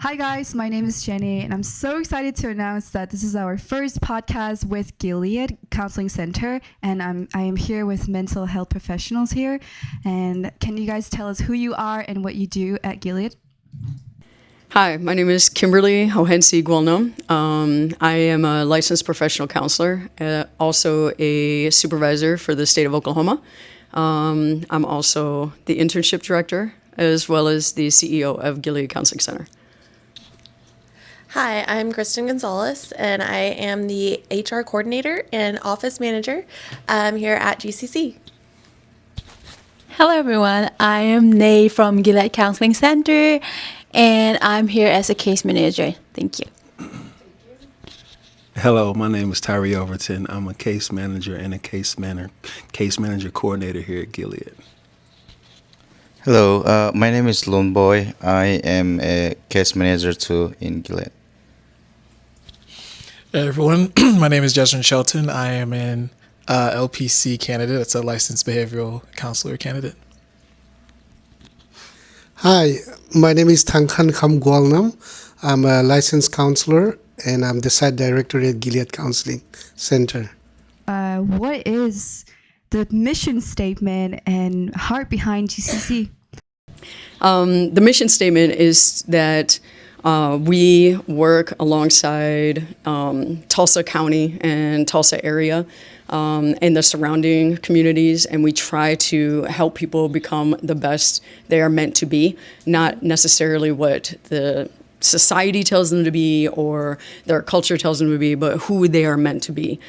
Hi, guys. My name is Jenny, and I'm so excited to announce that this is our first podcast with Gilead Counseling Center, and I am here with mental health professionals here. And can you guys tell us who you are and what you do at Gilead? Hi, my name is Kimberly Hohensi Guelnum. I am a licensed professional counselor, also a supervisor for the state of Oklahoma. I'm also the internship director as well as the CEO of Gilead Counseling Center. Hi, I'm Kristen Gonzalez, and I am the HR coordinator and office manager here at GCC. Hello, everyone. I am Nay from Gilead Counseling Center, and I'm here as a case manager. Thank you. Hello, my name is Tyree Overton. I'm a case manager and a case manager coordinator here at Gilead. Hello, my name is Lone Boy. I am a case manager too in Gilead. Hey everyone, my name is Justin Shelton. I am an LPC candidate. It's a licensed behavioral counselor candidate. Hi, my name is Tangkhan Kham Gualnam. I'm a licensed counselor and I'm the site director at Gilead Counseling Center. What is the mission statement and heart behind GCC? The mission statement is that we work alongside Tulsa County and Tulsa area and the surrounding communities, and we try to help people become the best they are meant to be, not necessarily what the society tells them to be or their culture tells them to be, but who they are meant to be.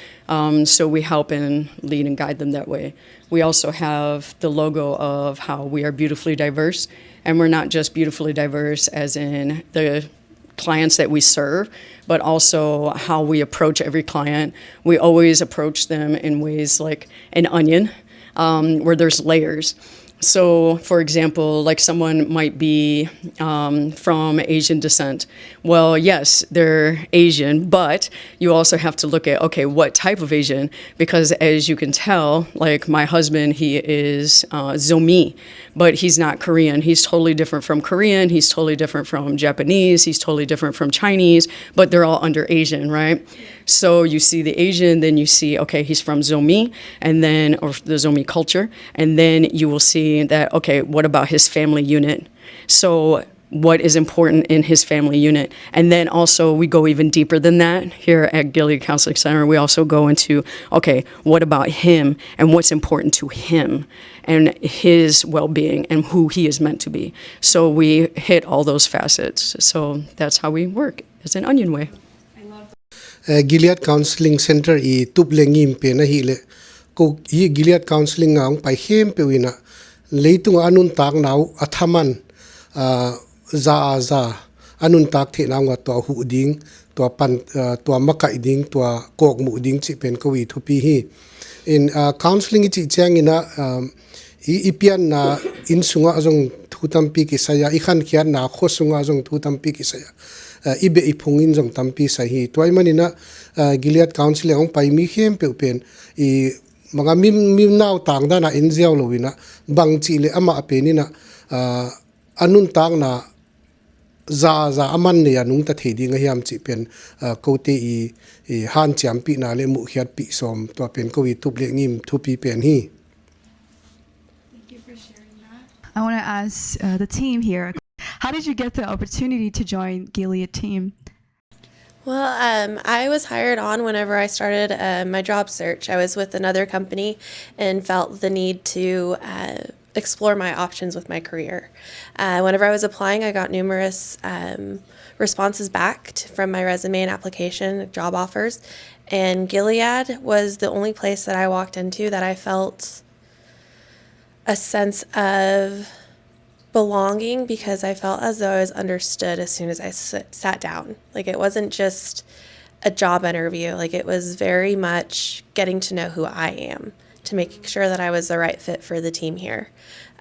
So we help and lead and guide them that way. We also have the logo of how we are beautifully diverse, and we're not just beautifully diverse as in the clients that we serve, but also how we approach every client. We always approach them in ways like an onion, where there's layers. So, for example, like someone might be from Asian descent. Well, yes, they're Asian, but you also have to look at, okay, what type of Asian? Because as you can tell, like my husband, he is Zomi, but he's not Korean. He's totally different from Korean. He's totally different from Japanese. He's totally different from Chinese, but they're all under Asian, right? So you see the Asian, then you see, okay, he's from Zomi, and then, or the Zomi culture, and then you will see that, okay, what about his family unit? So what is important in his family unit? And then also we go even deeper than that here at Gilead Counseling Center. We also go into, okay, what about him and what's important to him and his well-being and who he is meant to be. So we hit all those facets. So that's how we work. It's an onion way. Gilead Counseling Center I tuplengim pe na hile ko I Gilead Counseling ang pai hem pe wina leitung anun tak nau athaman za anun tak the na to hu ding to pan to makai ding to kok mu ding chi pen ko wi thupi hi in counseling chi chang ina ipian na insunga ajong thutampi ki saya ikhan khian na khosunga ajong thutampi ki saya ibe ipungin jong tampi sahi toy manina Gilead Counseling ong pai mi hem pe pen I mga mim naw tang da na inziaw lowina bang chi le ama apeni na anun tang na za aman ne anung ta thedi nga hiam chi pen kote I han champi na le mu hiat pi som to pen ko wi tup le ngim thupi pen hi. Thank you for sharing that. I want to ask the team here, how did you get the opportunity to join Gilead team? Well, I was hired on whenever I started my job search. I was with another company and felt the need to explore my options with my career. Whenever I was applying, I got numerous responses back from my resume and application, job offers, and Gilead was the only place that I walked into that I felt a sense of belonging because I felt as though I was understood as soon as I sat down. Like it wasn't just a job interview, like it was very much getting to know who I am to make sure that I was the right fit for the team here.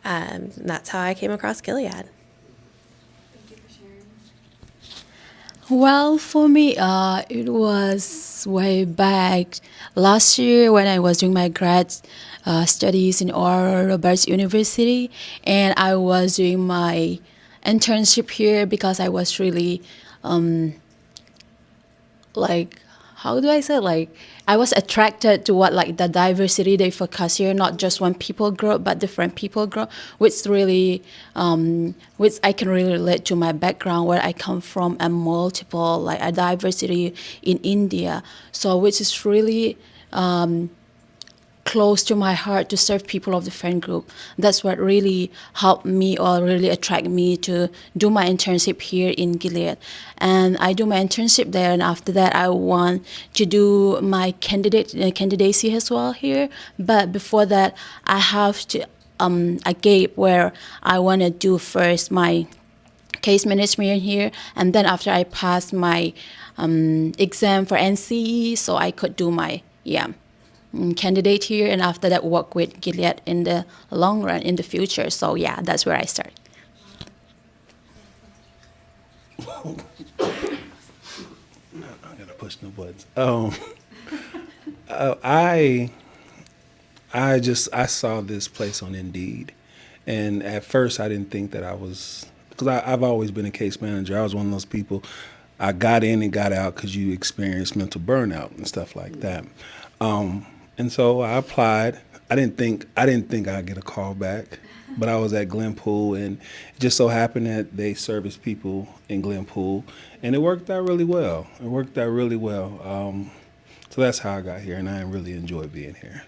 And that's how I came across Gilead. Thank you for sharing. Well, for me, it was way back last year when I was doing my grad studies in Oral Roberts University, and I was doing my internship here because I was really like, how do I say, like, I was attracted to what, like, the diversity they focus here, not just one people group but different people group, which really which I can really relate to my background where I come from, and multiple, like, a diversity in India, so which is really close to my heart to serve people of different group. That's what really helped me or really attract me to do my internship here in Gilead. And I do my internship there, and after that I want to do my candidacy as well here. But before that, I have to a gap where I want to do first my case management here, and then after I pass my exam for NCE, so I could do my candidate here, and after that work with Gilead in the long run in the future. So yeah, that's where I start. I'm gonna push no buttons. I saw this place on Indeed, and at first I didn't think that I was, because I've always been a case manager. I was one of those people. I got in and got out because you experience mental burnout and stuff like that. And so I applied. I didn't think I'd get a call back, but I was at Glenpool, and it just so happened that they service people in Glenpool, and it worked out really well. So that's how I got here, and I really enjoy being here.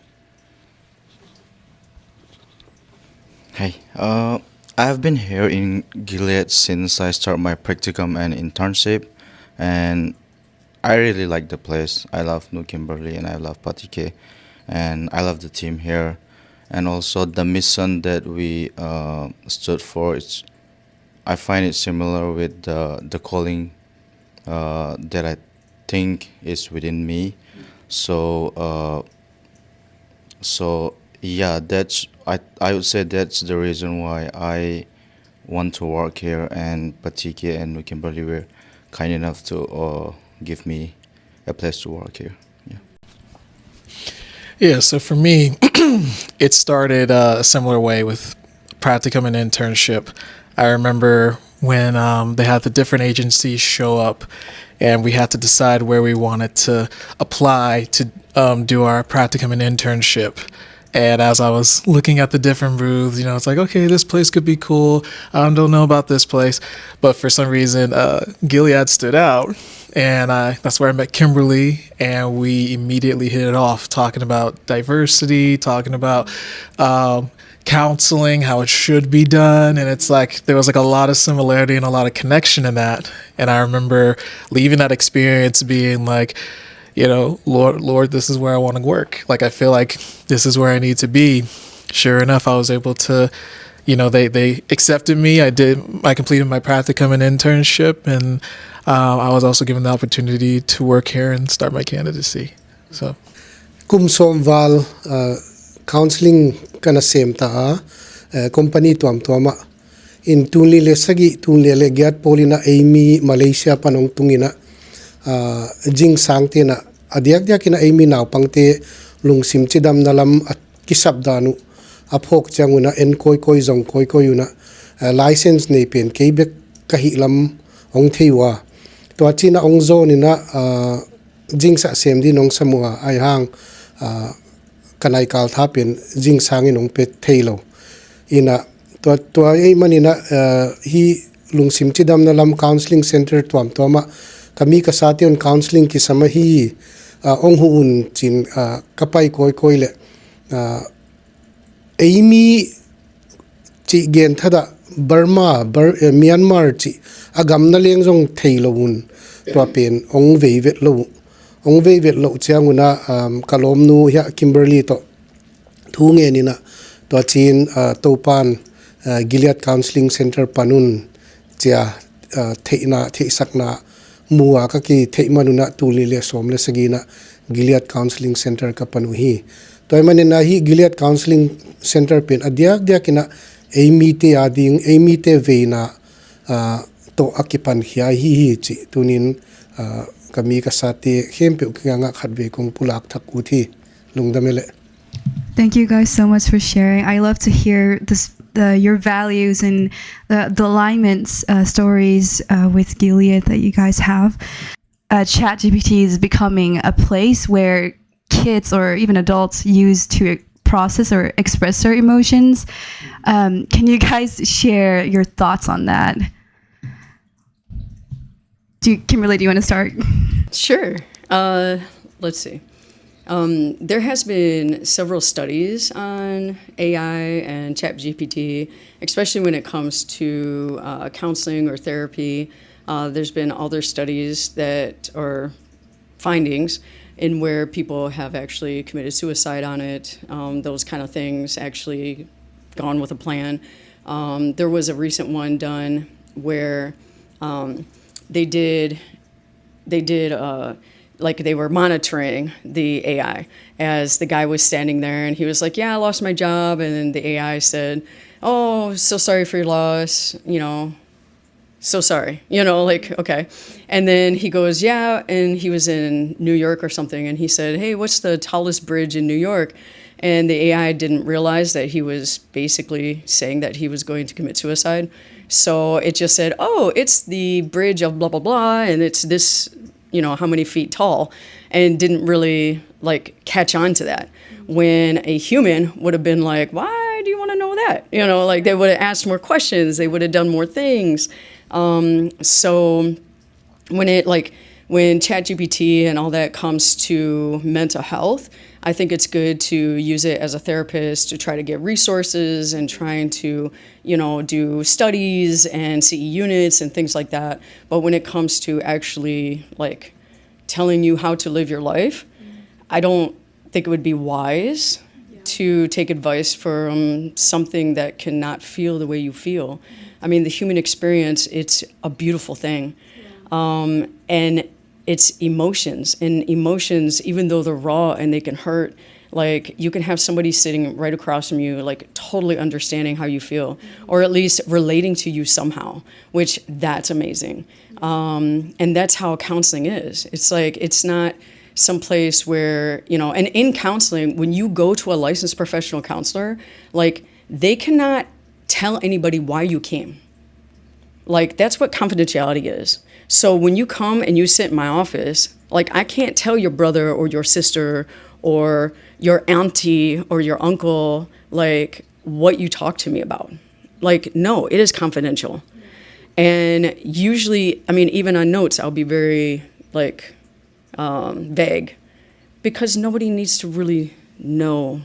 Hey, I've been here in Gilead since I started my practicum and internship, and I really like the place. I love New Kimberley and I love Patike, and I love the team here, and also the mission that we stood for. I find it similar with the calling that I think is within me. So yeah, I would say that's the reason why I want to work here, and Patike and New Kimberley were kind enough to give me a place to work here. Yeah, so for me, it started a similar way with practicum and internship. I remember when they had the different agencies show up, and we had to decide where we wanted to apply to do our practicum and internship. And as I was looking at the different booths, it's like, okay, this place could be cool. I don't know about this place. But for some reason, Gilead stood out. And that's where I met Kimberly. And we immediately hit it off, talking about diversity, talking about counseling, how it should be done. And it's like there was like a lot of similarity and a lot of connection in that. And I remember leaving that experience being like, Lord, this is where I want to work. Like, I feel like this is where I need to be. Sure enough, I was able to, they accepted me. I completed my practicum and internship, and I was also given the opportunity to work here and start my candidacy. So, kum somval counseling kana same ta company tuama in tunli le sagi tunli le gyat polina Amy Malaysia panong tungina jing sangte na adiak kina Amy naw pangte lungsim chidam nalam at kisap danu aphok changuna en koi jong koi una license nei pen kebek kahilam ong theiwa to china ong zo ni na jing sa sem di nong samua ai hang kanai kal tha pen jing sangin ong pe theilo ina to ai manina hi lungsim chidam nalam counseling center tuam toma kami ka sati on counseling ki samahi ong huun chin kapai koi le Amy chi gen thada Myanmar chi agam na leng jong thailo un to pen ong veivet lo changuna kalom nu ya Kimberley to thunge ni na to chin topan Gilead Counseling Center panun chia theina theisakna mua ka ki theimanuna tuli le som le sagina Gilead Counseling Center ka panuhi toy manena hi Gilead Counseling Center pen adiak kina Amy te veina to akipan hi chi tunin kami ka sati hempe nga khatve kong pulak thak uthi lungdamele. Thank you guys so much for sharing. I love to hear your values and the alignments stories with Gilead that you guys have. ChatGPT is becoming a place where kids or even adults use to process or express their emotions. Can you guys share your thoughts on that? Kimberly, do you want to start? Sure. Let's see. There has been several studies on AI and ChatGPT, especially when it comes to counseling or therapy. There's been other studies that are findings in where people have actually committed suicide on it. Those kind of things actually gone with a plan. There was a recent one done where they did like they were monitoring the AI as the guy was standing there and he was like, yeah, I lost my job. And then the AI said, oh, so sorry for your loss, so sorry, like, okay. And then he goes, yeah, and he was in New York or something, and he said, hey, what's the tallest bridge in New York? And the AI didn't realize that he was basically saying that he was going to commit suicide. So it just said, oh, it's the bridge of blah, blah, blah, and it's this, how many feet tall, and didn't really like catch on to that. When a human would have been like, why do you want to know that? Like they would have asked more questions, they would have done more things. So when ChatGPT and all that comes to mental health, I think it's good to use it as a therapist to try to get resources and trying to, do studies and CE units and things like that. But when it comes to actually like telling you how to live your life, I don't think it would be wise to take advice from something that cannot feel the way you feel. I mean, the human experience, it's a beautiful thing. And it's emotions, and emotions, even though they're raw and they can hurt, like you can have somebody sitting right across from you, like totally understanding how you feel, or at least relating to you somehow, which that's amazing. And that's how counseling is. It's like, it's not someplace where, and in counseling, when you go to a licensed professional counselor, like they cannot tell anybody why you came. Like that's what confidentiality is. So when you come and you sit in my office, like I can't tell your brother or your sister or your auntie or your uncle, like what you talk to me about. Like, no, it is confidential. And usually, I mean, even on notes, I'll be very like vague because nobody needs to really know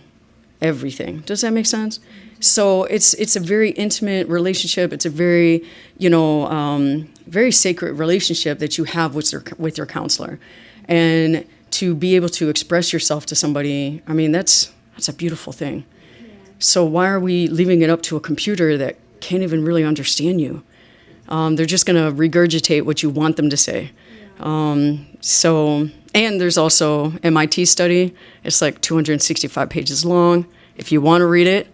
everything. Does that make sense? So it's a very intimate relationship. It's a very, very sacred relationship that you have with your counselor. And to be able to express yourself to somebody, I mean, that's a beautiful thing. Yeah. So why are we leaving it up to a computer that can't even really understand you? They're just going to regurgitate what you want them to say. Yeah. And there's also MIT study. It's like 265 pages long. If you want to read it,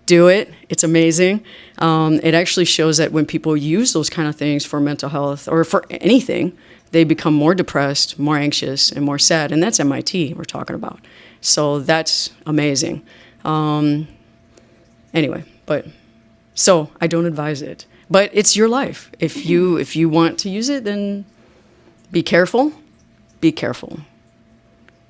do it. It's amazing. It actually shows that when people use those kind of things for mental health or for anything, they become more depressed, more anxious, and more sad. And that's MIT we're talking about. So that's amazing. Anyway, so I don't advise it. But it's your life. If you want to use it, then be careful. Be careful.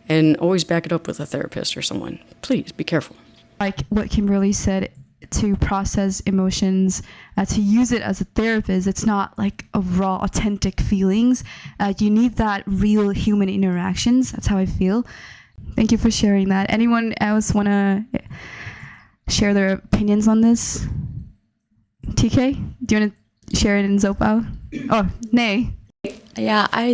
And always back it up with a therapist or someone. Please be careful. Like what Kimberly said, to process emotions, to use it as a therapist, it's not like a raw, authentic feelings. You need that real human interactions. That's how I feel. Thank you for sharing that. Anyone else want to share their opinions on this? TK, do you want to share it in Zopao? Oh, Nay. Yeah, I